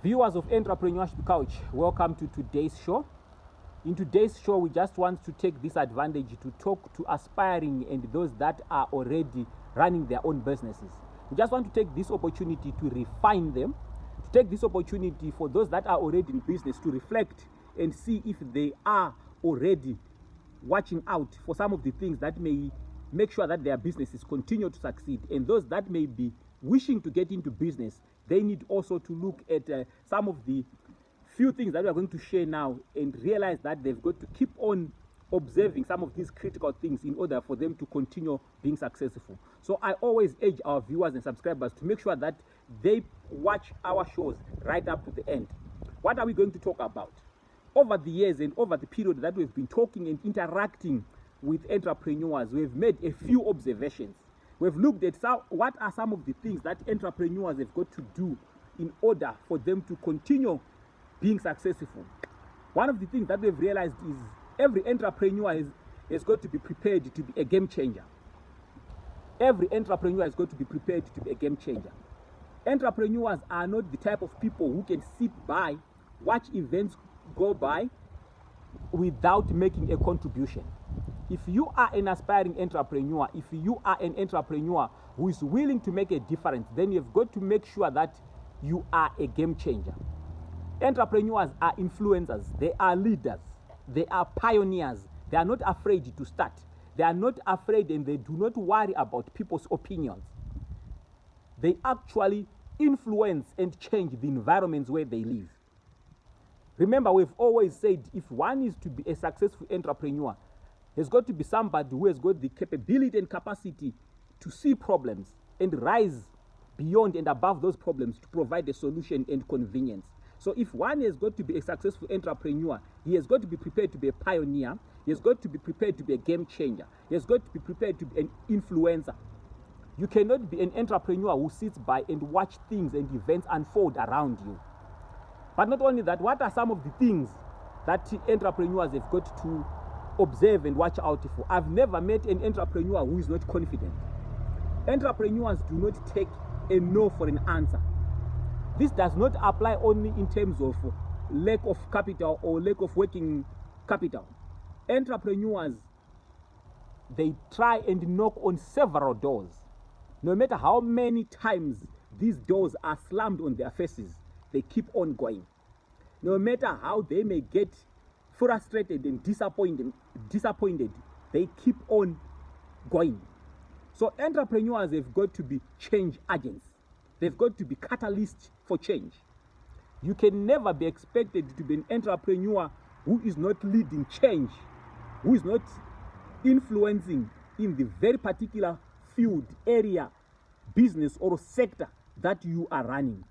Viewers of Entrepreneurship Couch, welcome to today's show. In today's show, we just want to take this advantage to talk to aspiring and those that are already running their own businesses. We just want to take this opportunity to refine them, to take this opportunity for those that are already in business to reflect and see if they are already watching out for some of the things that may make sure that their businesses continue to succeed. And those that may be wishing to get into business, they need also to look at some of the few things that we are going to share now and realize that they've got to keep on observing some of these critical things in order for them to continue being successful. So I always urge our viewers and subscribers to make sure that they watch our shows right up to the end. What are we going to talk about? Over the years and over the period that we've been talking and interacting with entrepreneurs, we've made a few observations. We've looked at what are some of the things that entrepreneurs have got to do in order for them to continue being successful. One of the things that we've realized is every entrepreneur has got to be prepared to be a game changer. Every entrepreneur has got to be prepared to be a game changer. Entrepreneurs are not the type of people who can sit by, watch events go by without making a contribution. If you are an aspiring entrepreneur, if you are an entrepreneur who is willing to make a difference, then you've got to make sure that you are a game changer. Entrepreneurs are influencers, they are leaders, they are pioneers. They are not afraid to start. They are not afraid and they do not worry about people's opinions. They actually influence and change the environments where they live. Remember, we've always said if one is to be a successful entrepreneur, there's got to be somebody who has got the capability and capacity to see problems and rise beyond and above those problems to provide a solution and convenience. So if one has got to be a successful entrepreneur, he has got to be prepared to be a pioneer, he has got to be prepared to be a game changer, he has got to be prepared to be an influencer. You cannot be an entrepreneur who sits by and watch things and events unfold around you. But not only that, what are some of the things that entrepreneurs have got to observe and watch out for? I've never met an entrepreneur who is not confident. Entrepreneurs do not take a no for an answer. This does not apply only in terms of lack of capital or lack of working capital. Entrepreneurs, they try and knock on several doors. No matter how many times these doors are slammed on their faces, they keep on going. No matter how they may get frustrated and disappointed, they keep on going. So entrepreneurs have got to be change agents. They've got to be catalysts for change. You can never be expected to be an entrepreneur who is not leading change, who is not influencing in the very particular field, area, business or sector that you are running.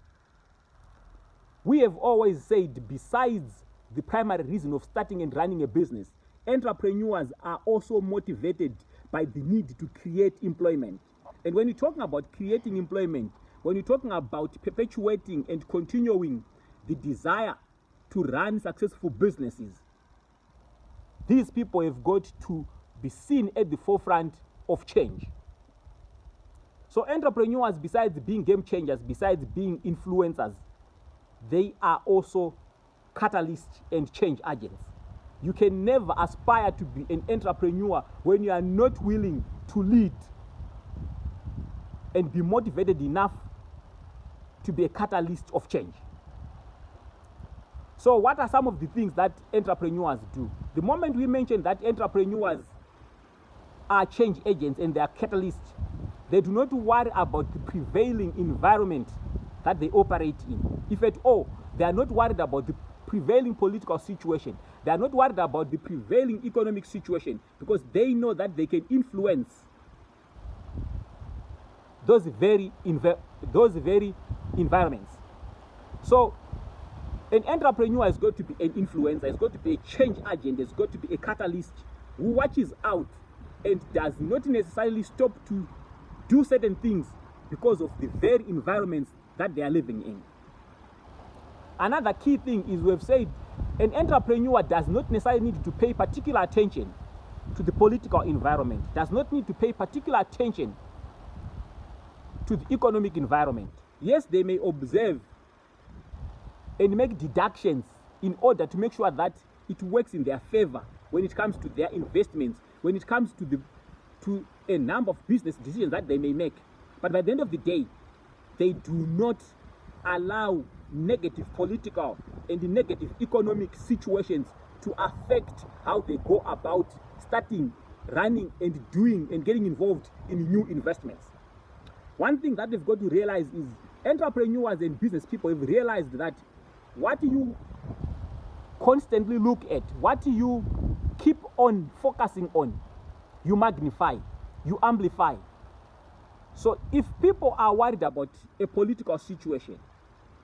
We have always said, besides the primary reason of starting and running a business, entrepreneurs are also motivated by the need to create employment. And when you're talking about creating employment, when you're talking about perpetuating and continuing the desire to run successful businesses, these people have got to be seen at the forefront of change. So entrepreneurs, besides being game changers, besides being influencers, they are also catalysts and change agents. You can never aspire to be an entrepreneur when you are not willing to lead and be motivated enough to be a catalyst of change. So what are some of the things that entrepreneurs do? The moment we mention that entrepreneurs are change agents and they are catalysts, they do not worry about the prevailing environment that they operate in. If at all, they are not worried about the prevailing political situation. They are not worried about the prevailing economic situation because they know that they can influence those very environments. So an entrepreneur has got to be an influencer, has got to be a change agent, has got to be a catalyst who watches out and does not necessarily stop to do certain things because of the very environments that they are living in. Another key thing is we've said an entrepreneur does not necessarily need to pay particular attention to the political environment, does not need to pay particular attention to the economic environment. Yes, they may observe and make deductions in order to make sure that it works in their favor when it comes to their investments, when it comes to a number of business decisions that they may make. But by the end of the day, they do not allow negative political and negative economic situations to affect how they go about starting, running, and doing and getting involved in new investments. One thing that they've got to realize is entrepreneurs and business people have realized that what you constantly look at, what you keep on focusing on, you magnify, you amplify. So if people are worried about a political situation,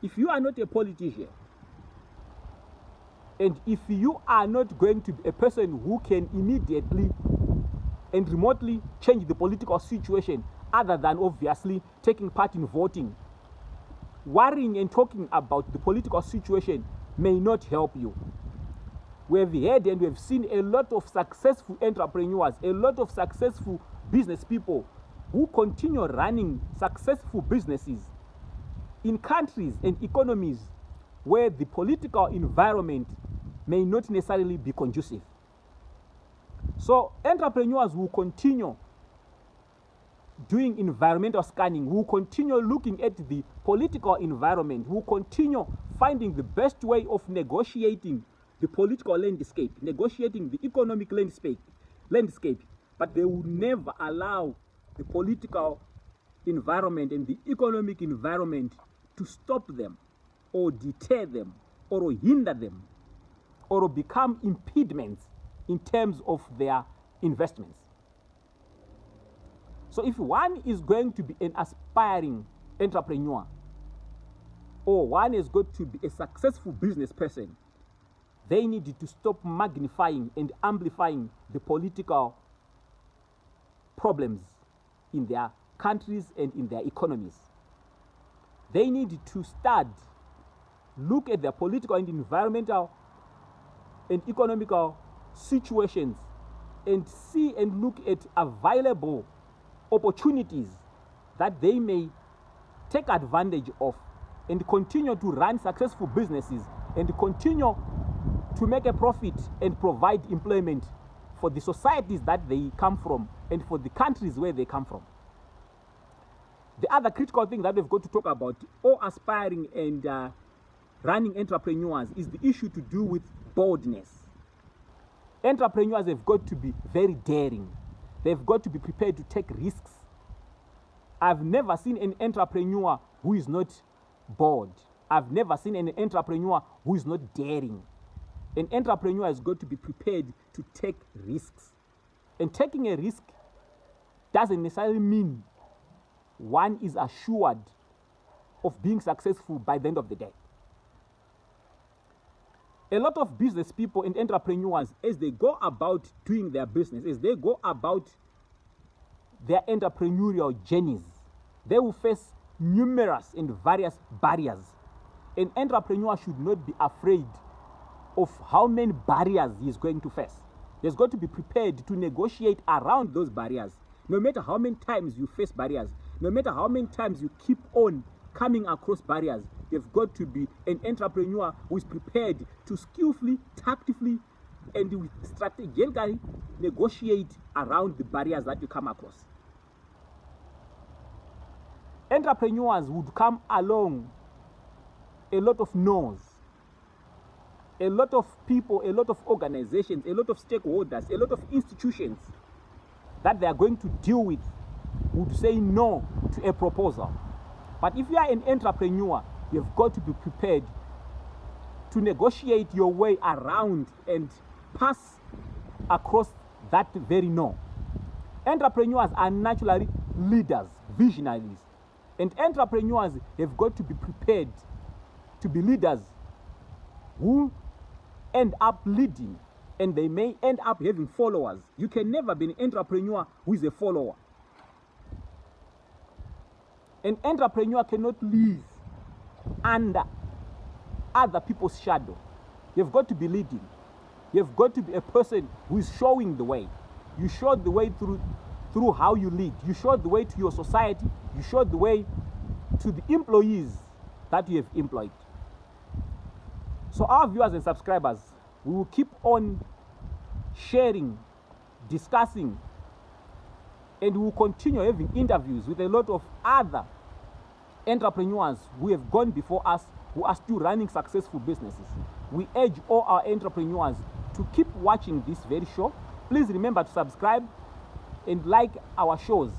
if you are not a politician, and if you are not going to be a person who can immediately and remotely change the political situation, other than obviously taking part in voting, worrying and talking about the political situation may not help you. We have heard and we have seen a lot of successful entrepreneurs, a lot of successful business people who continue running successful businesses in countries and economies where the political environment may not necessarily be conducive. So entrepreneurs will continue doing environmental scanning, will continue looking at the political environment, will continue finding the best way of negotiating the political landscape, negotiating the economic landscape, but they will never allow the political environment and the economic environment to stop them or deter them or hinder them or become impediments in terms of their investments. So if one is going to be an aspiring entrepreneur or one is going to be a successful business person, they need to stop magnifying and amplifying the political problems in their countries and in their economies. They need to start, look at their political and environmental and economical situations and see and look at available opportunities that they may take advantage of and continue to run successful businesses and continue to make a profit and provide employment for the societies that they come from and for the countries where they come from. The other critical thing that we've got to talk about, all aspiring and running entrepreneurs, is the issue to do with boldness. Entrepreneurs have got to be very daring. They've got to be prepared to take risks. I've never seen an entrepreneur who is not bold. I've never seen an entrepreneur who is not daring. An entrepreneur has got to be prepared to take risks. And taking a risk doesn't necessarily mean one is assured of being successful by the end of the day. A lot of business people and entrepreneurs, as they go about doing their business, as they go about their entrepreneurial journeys, they will face numerous and various barriers. An entrepreneur should not be afraid of how many barriers he is going to face. He's got to be prepared to negotiate around those barriers. No matter how many times you face barriers, no matter how many times you keep on coming across barriers, you've got to be an entrepreneur who is prepared to skillfully, tactfully, and strategically negotiate around the barriers that you come across. Entrepreneurs would come along a lot of no's. A lot of people, a lot of organizations, a lot of stakeholders, a lot of institutions that they are going to deal with would say no to a proposal. But if you are an entrepreneur, you've got to be prepared to negotiate your way around and pass across that very no. Entrepreneurs are naturally leaders, visionaries. And entrepreneurs have got to be prepared to be leaders who end up leading, and they may end up having followers. You can never be an entrepreneur who is a follower. An entrepreneur cannot live under other people's shadow. You've got to be leading. You've got to be a person who is showing the way. You show the way through how you lead. You show the way to your society. You show the way to the employees that you have employed. So our viewers and subscribers, we will keep on sharing, discussing, and we will continue having interviews with a lot of other entrepreneurs who have gone before us, who are still running successful businesses. We urge all our entrepreneurs to keep watching this very show. Please remember to subscribe and like our shows.